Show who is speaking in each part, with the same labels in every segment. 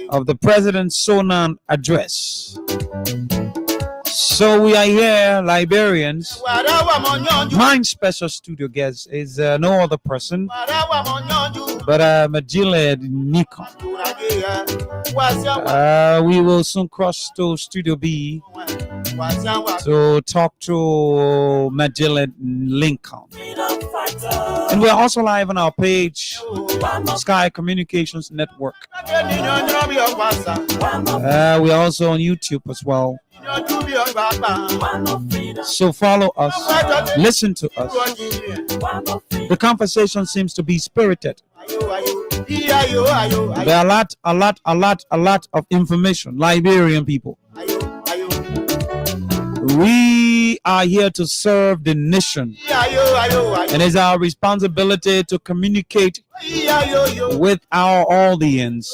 Speaker 1: of the President's Sonan address. So we are here, Liberians. My special studio guest is no other person but Majile Nikon. We will soon cross to Studio B to talk to Majile Lincoln. And we're also live on our page, Sky Communications Network. We're also on YouTube as well. So follow us, listen to us. The conversation seems to be spirited. There are a lot of information, Liberian people. We are here to serve the nation, and it's our responsibility to communicate with our audience,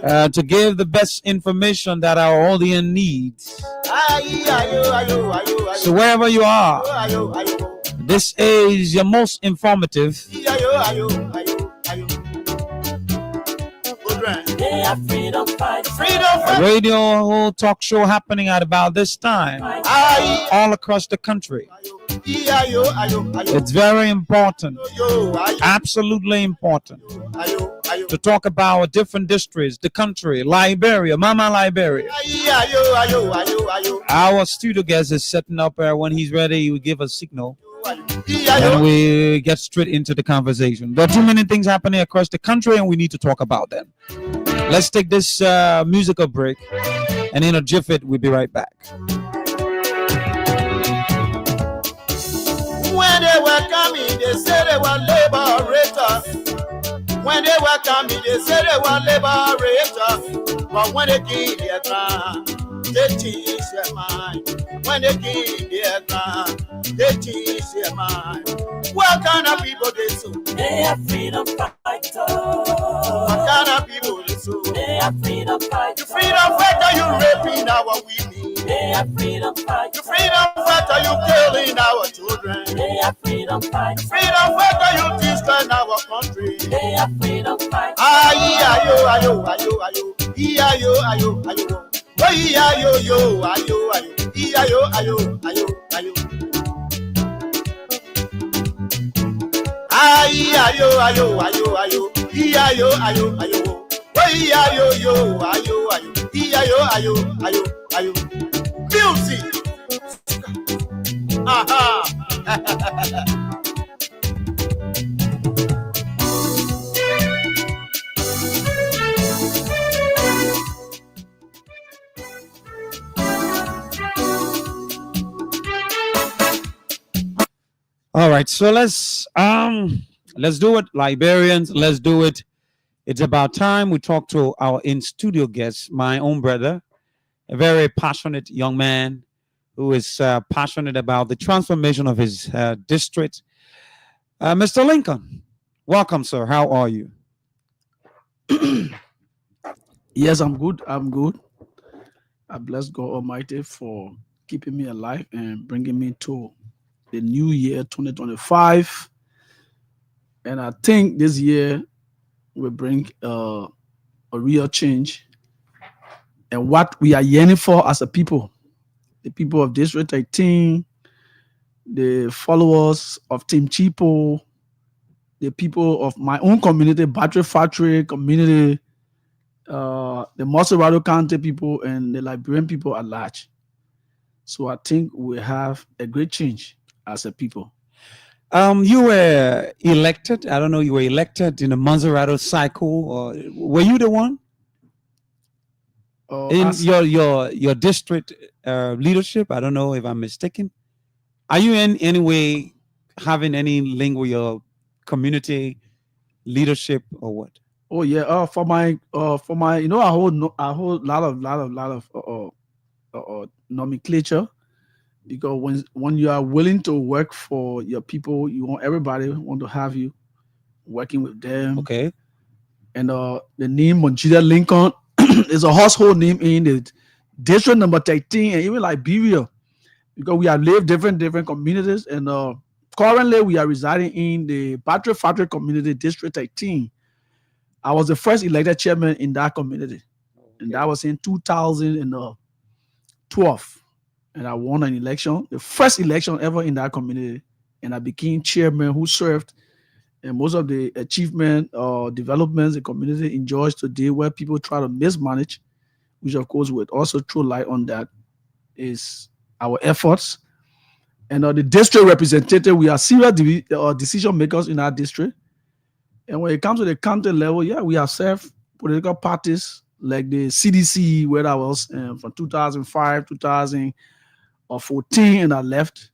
Speaker 1: to give the best information that our audience needs. So wherever you are, this is your most informative radio talk show happening at about this time all across the country. It's very important, absolutely important, to talk about different districts, the country, Liberia, Mama Liberia. Our studio guest is setting up when he's ready. He will give a signal and we get straight into the conversation. There are too many things happening across the country and we need to talk about them. Let's take this musical break, and in a jiffy we'll be right back.
Speaker 2: When they were coming, they said they were liberators. When they were coming, they said they were liberators. But when they came their ground, they changed their mind. When they came their ground, they changed their mind. What kind of people they so?
Speaker 3: They are freedom fighters.
Speaker 2: What kind of people they so?
Speaker 3: They are freedom fighters.
Speaker 2: You freedom fighter, you raping our women.
Speaker 3: They are freedom fighters.
Speaker 2: You freedom fighter, you killing our children.
Speaker 3: They are freedom fighters.
Speaker 2: Freedom fighter, you destroying our country.
Speaker 3: They are freedom fighters.
Speaker 2: Ayo, ayo, ayo, ayo, ayo, ayo, ayo. Oh, ayo, yo, ayo, ayo, ayo, ayo, ayo, ayo. Ayo, ayo, ayo, ayo, ayo, ayo, ayo. Oh, ayo, yo, ayo, ayo, ayo, ayo, ayo. Music. Aha.
Speaker 1: All right, so let's do it, Liberians. Let's do it. It's about time we talk to our in-studio guest, my own brother, a very passionate young man who is passionate about the transformation of his district. Mr. Lincoln, welcome, sir. How are you?
Speaker 4: Yes, I'm good. I'm good. I bless God Almighty for keeping me alive and bringing me to the new year 2025. And I think this year will bring a real change and what we are yearning for as a people. The people of District 18, the followers of Team Chipo, the people of my own community, Battery Factory community, the MONTSERRADO County people, and the Liberian people at large. So I think we have a great change as a people.
Speaker 1: You were elected. I don't know. You were elected in the MONTSERRADO cycle, or were you the one in your district leadership? I don't know if I'm mistaken. Are you in any way having any link with your community leadership or what?
Speaker 4: Oh yeah. For my I hold lot of nomenclature. Because when you are willing to work for your people, you want everybody want to have you working with them.
Speaker 1: Okay.
Speaker 4: And the name Majile Lincoln is a household name in the district number 13 and even Liberia, because we have lived different communities, and currently we are residing in the Battery Factory community, district 18. I was the first elected chairman in that community, and that was in 2012. And I won an election, the first election ever in that community, and I became chairman who served. And most of the achievement or developments the community enjoys today, where people try to mismanage, which of course would also throw light on that, is our efforts. And the district representative, we are serious decision makers in our district. And when it comes to the county level, yeah, we have served political parties like the CDC, where I was from 2005, 2014, and I left.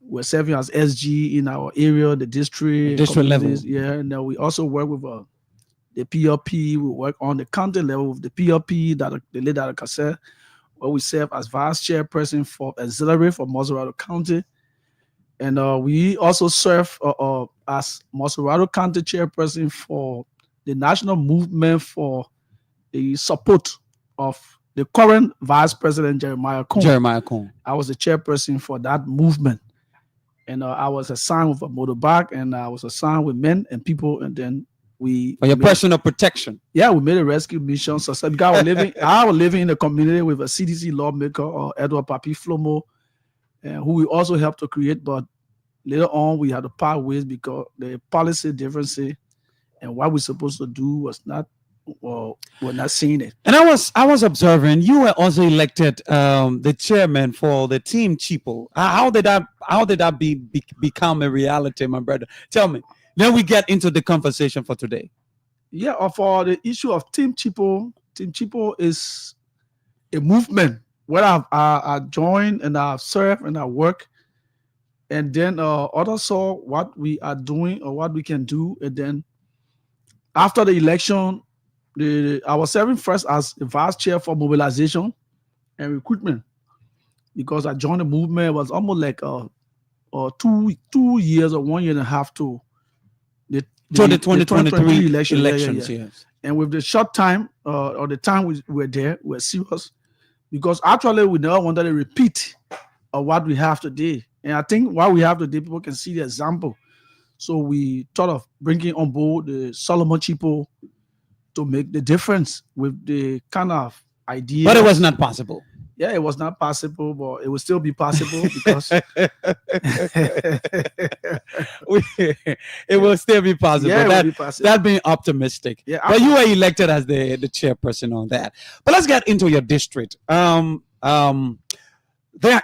Speaker 4: We're serving as SG in our area, the district
Speaker 1: level.
Speaker 4: Yeah, and then we also work with the PLP. We work on the county level with the PLP, that the late Dr. Cassette, where we serve as vice chairperson for auxiliary for MONTSERRADO County. And we also serve as MONTSERRADO County chairperson for the national movement for the support of the current vice president, Jeremiah Cohn. I was the chairperson for that movement. And I was assigned with a motorbike, and I was assigned with men and people, and then
Speaker 1: for your personal protection.
Speaker 4: Yeah, we made a rescue mission. So because I was living in the community with a CDC lawmaker, Edward Papi Flomo, who we also helped to create. But later on, we had to part ways because the policy difference and what we're supposed to do was not. Well, we're not seeing it.
Speaker 1: And I was observing you were also elected the chairman for the team Chipo. How did that become a reality, my brother? Tell me. Then we get into the conversation for today.
Speaker 4: Yeah, for the issue of Team Chipo is a movement where I joined and I've served and I work, and then others saw what we are doing or what we can do, and then after the election. I was serving first as the vice chair for mobilization and recruitment, because I joined the movement. It was almost like 2 years or 1 year and a half to the
Speaker 1: 2023 elections.
Speaker 4: Yeah. Yes. And with the short time or the time we were there, we were serious, because actually we never wanted a repeat of what we have today. And I think what we have today, people can see the example. So we thought of bringing on board the Solomon Chipo to make the difference with the kind of idea.
Speaker 1: But it was not possible.
Speaker 4: Yeah, it was not possible, but it will still be possible because
Speaker 1: it will still be possible.
Speaker 4: Yeah, it will be possible.
Speaker 1: That being optimistic. Yeah, but you were elected as the chairperson on that. But let's get into your district. There are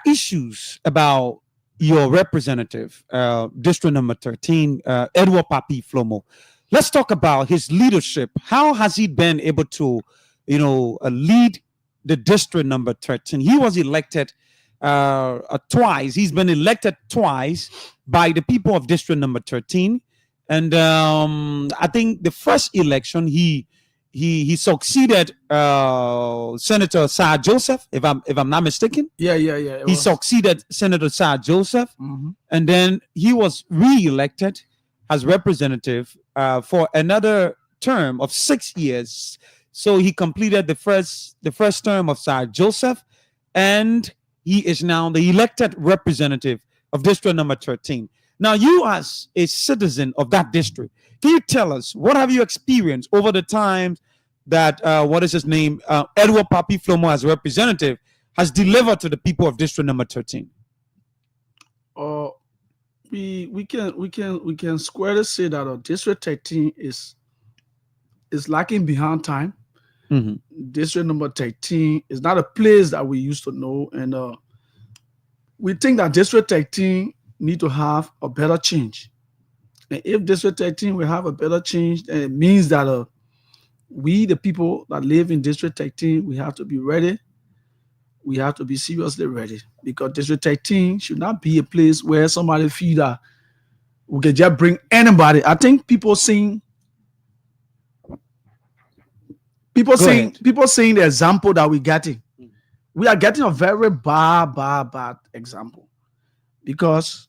Speaker 1: issues about your representative, district number 13, Edward Papi Flomo. Let's talk about his leadership. How has he been able to, lead the district number 13? He was elected twice. He's been elected twice by the people of district number 13. And I think the first election, he succeeded Senator Sir Joseph, if I'm not mistaken.
Speaker 4: Yeah.
Speaker 1: He succeeded Senator Sir Joseph, and then he was re-elected as representative for another term of 6 years. So he completed the first term of Sir Joseph, and he is now the elected representative of district number 13. Now, you as a citizen of that district, can you tell us what have you experienced over the time that Edward Papi Flomo as representative has delivered to the people of district number 13?
Speaker 4: We can squarely say that our district 13 is lacking behind time. District number 13 is not a place that we used to know, and we think that district 13 need to have a better change. And if district 13 will have a better change, then it means that we, the people that live in district 13, we have to be ready. We have to be seriously ready, because district 13 should not be a place where somebody feel that we can just bring anybody. I think people seeing the example that we're getting. We are getting a very bad example, because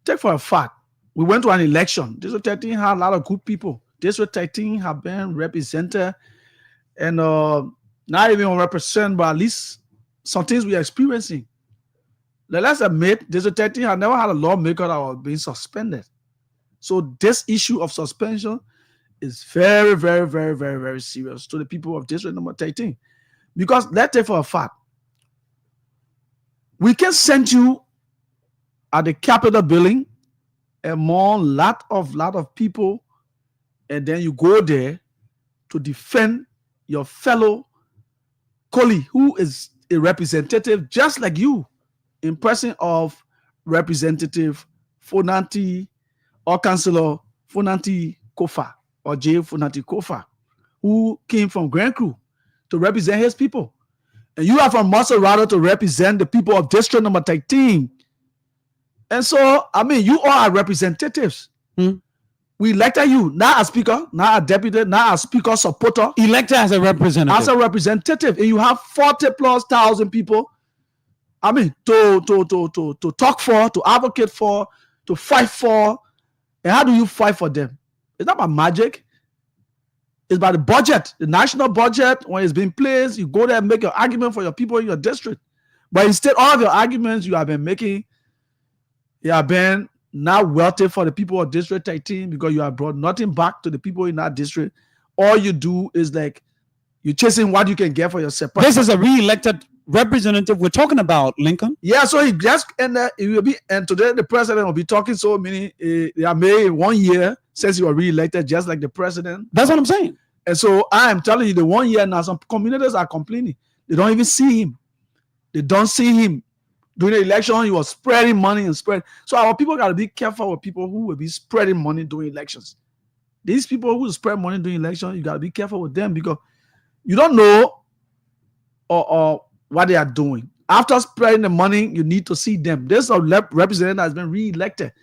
Speaker 4: take for a fact, we went to an election. District 13 had a lot of good people. District 13 have been represented, and not even 100%, but at least some things we are experiencing. Let's admit, District 13 had never had a lawmaker that was being suspended. So this issue of suspension is very, very, very, very, very serious to the people of district number 13. Because let's take for a fact, we can send you at the Capitol building among lot of people, and then you go there to defend your fellow colleague who is a representative just like you, in person of Representative Fonanti or Councillor Fonanti Kofa or J. Fonanti Kofa, who came from Grand Cru to represent his people. And you are from MONTSERRADO to represent the people of district number 13. And so, I mean, you are representatives. We elected you, not a speaker, not a deputy, not a speaker supporter.
Speaker 1: Elected as a representative.
Speaker 4: As a representative. And you have 40,000+ people, I mean, to talk for, to advocate for, to fight for. And how do you fight for them? It's not about magic. It's about the budget, the national budget. When it's been placed, you go there and make your argument for your people in your district. But instead, all of your arguments you have been making, you have been not wealthy for the people of District 13 because you have brought nothing back to the people in that district. All you do is like you're chasing what you can get for yourself.
Speaker 1: This is a re-elected representative we're talking about, Lincoln.
Speaker 4: Yeah, so he just and it will be, and today the president will be talking so many. They are made 1 year since you were re-elected, just like the president.
Speaker 1: That's what I'm saying.
Speaker 4: And so I am telling you, the 1 year now, some communities are complaining. They don't even see him. They don't see him. During the election, he was spreading money and spread. So our people got to be careful with people who will be spreading money during elections. These people who spread money during elections, you got to be careful with them because you don't know or what they are doing. After spreading the money, you need to see them. There's a representative that has been re-elected.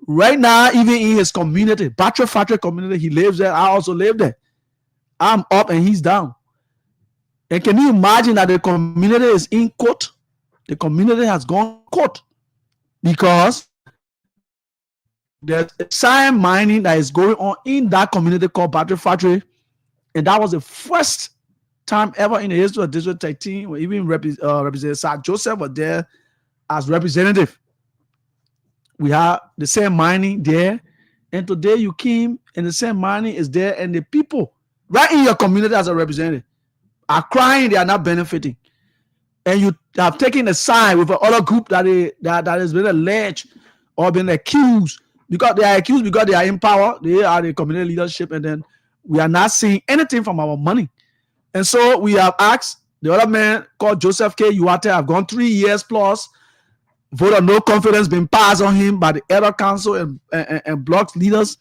Speaker 4: Right now, even in his community, Batra Factory community, he lives there. I also live there. I'm up and he's down. And can you imagine that the community is in court? The community has gone court because there's sand mining that is going on in that community called Battery Factory. And that was the first time ever in the history of District 13 where even Representative Sir Joseph was there as representative. We have the same mining there. And today you came and the same mining is there, and the people right in your community as a representative are crying, they are not benefiting. And you have taken a side with another group that has been alleged or been accused because they are accused because they are in power. They are the community leadership, and then we are not seeing anything from our money. And so we have asked the other man called Joseph K. Uwate, have gone 3 years plus, vote of no confidence been passed on him by the elder council and block leaders,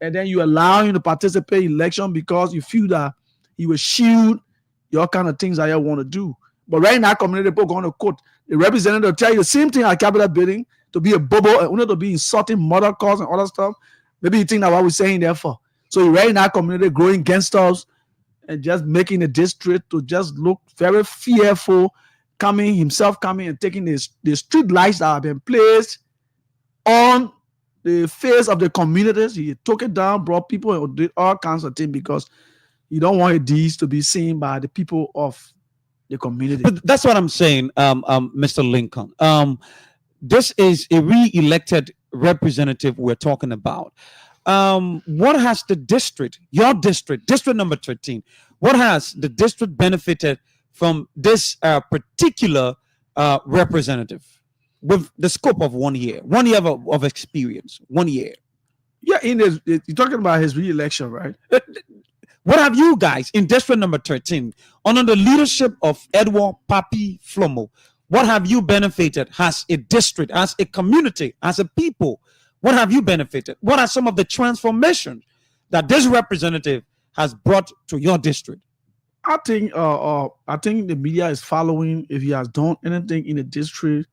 Speaker 4: and then you allow him to participate in election because you feel that he will shield your kind of things that you want to do. But right now, community people going to court. The representative will tell you the same thing at Capitol building, to be a bubble and only to be insulting mother calls and other stuff. Maybe you think that what we're saying there for. So right now, community growing against us and just making the district to just look very fearful, coming and taking the street lights that have been placed on the face of the communities. He took it down, brought people and did all kinds of things because you don't want these to be seen by the people of the community.
Speaker 1: But that's what I'm saying, Mr. Lincoln. This is a re-elected representative we're talking about. What has the district, your district number 13, what has the district benefited from this particular representative with the scope of 1 year, 1 year of experience, 1 year?
Speaker 4: Yeah, you're talking about his re-election, right?
Speaker 1: What have you guys in district number 13, under the leadership of Edward Papi Flomo, what have you benefited as a district, as a community, as a people? What have you benefited? What are some of the transformations that this representative has brought to your district?
Speaker 4: I think the media is following. If he has done anything in the district,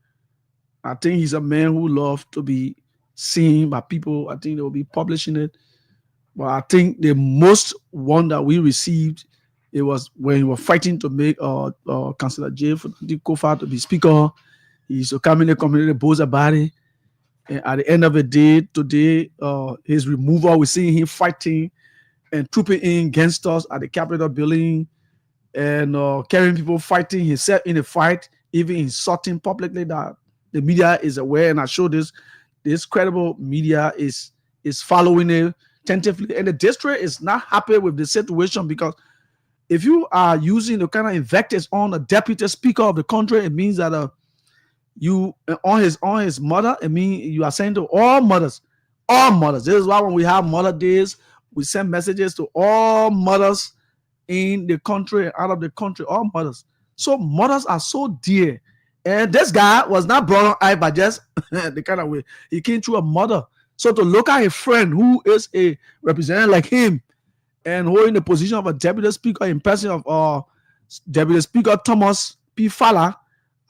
Speaker 4: I think he's a man who loves to be seen by people. I think they will be publishing it. But I think the most one that we received, it was when we were fighting to make Councillor J. Kofa to be speaker. He used to come in the community, boast about it. And at the end of the day, today, his removal, we're seeing him fighting and trooping in against us at the Capitol building and carrying people fighting himself in a fight, even insulting publicly that the media is aware. And I show this credible media is following it. tentatively, and the district is not happy with the situation because if you are using the kind of invectives on a deputy speaker of the country, it means that you on his mother. It means you are saying to all mothers, all mothers. This is why when we have Mother Days, we send messages to all mothers in the country and out of the country, all mothers. So mothers are so dear. And this guy was not brought on high by just the kind of way. He came through a mother. So to look at a friend who is a representative like him and holding the position of a deputy speaker in person of Deputy Speaker Thomas P. Fowler,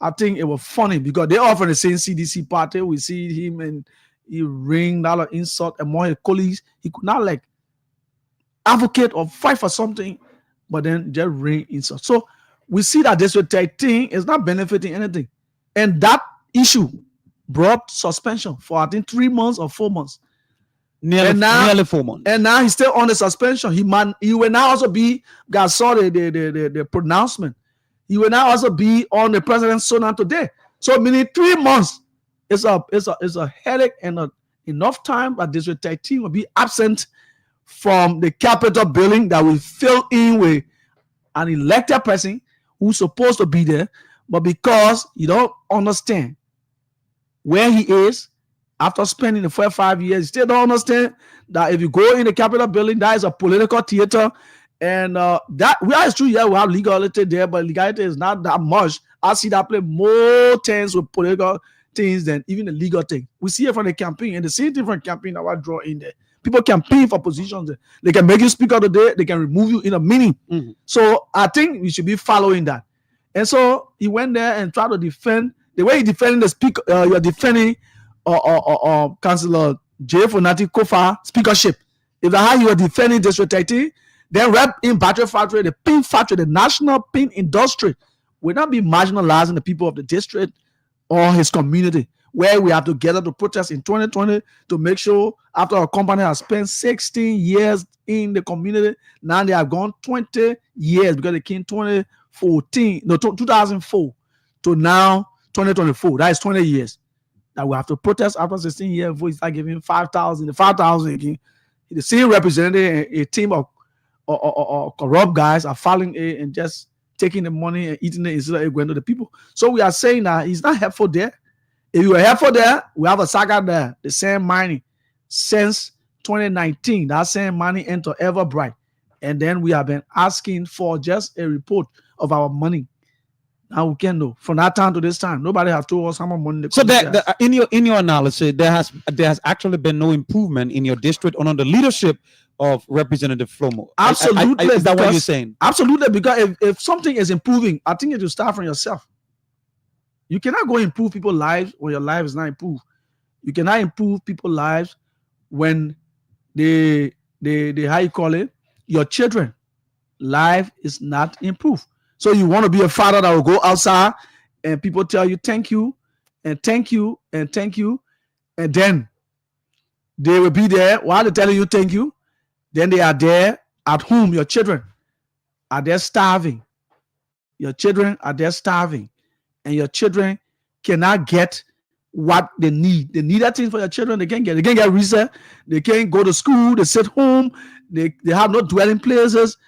Speaker 4: I think it was funny because they are from the same CDC party. We see him and he ring out of insult among his colleagues. He could not like advocate or fight for something, but then just ring insult. So we see that this thing is not benefiting anything. And that issue brought suspension for I think 3 months or 4 months.
Speaker 1: Nearly 4 months.
Speaker 4: And now he's still on the suspension. He will now also be, God saw the pronouncement. He will now also be on the president's sonant today. So meaning 3 months is a headache and enough time that this team will be absent from the Capitol building that will fill in with an elected person who's supposed to be there, but because you don't understand where he is after spending the first 5 years, you still don't understand that if you go in the Capitol building, that is a political theater, and that is true. Yeah, we have legality there, but legality is not that much. I see that play more things with political things than even the legal thing. We see it from the campaign, and the same thing from campaign that I draw in there. People campaign for positions. They can make you speaker today. They can remove you in a minute.
Speaker 1: Mhm.
Speaker 4: So I think we should be following that. And so he went there and tried to defend the way he defending the speaker. You're defending Councillor J. Fonati Kofa speakership. If that's how you are defending District 13, then rep in battery factory, the pin factory, the national pin industry will not be marginalizing the people of the district or his community, where we have to gather to protest in 2020 to make sure after our company has spent 16 years in the community, now they have gone 20 years because they came 2004 to now 2024. That is 20 years that we have to protest after 16 years before we start giving 5,000. The 5,000 again, the same representative, a team of corrupt guys are filing it and just taking the money and eating it instead of going to the people. So we are saying that he's not helpful there. If you were helpful there, we have a saga there, the same mining since 2019. That same money into Everbright. And then we have been asking for just a report of our money. Now we can know from that time to this time. Nobody has told us how much money.
Speaker 1: So that in your analysis, there has actually been no improvement in your district under the leadership of Representative Flomo.
Speaker 4: Absolutely.
Speaker 1: Is that what you're saying?
Speaker 4: Absolutely, because if something is improving, I think it will start from yourself. You cannot go improve people's lives when your life is not improved. You cannot improve people's lives when they how you call it, your children life is not improved. So you want to be a father that will go outside and people tell you thank you and thank you and thank you, and then they will be there while they're telling you thank you. Then they are there at home. Your children are there starving. Your children are there starving. And your children cannot get what they need. They need that thing for your children. They can't get. They can't get research. They can't go to school. They sit home. They have no dwelling places.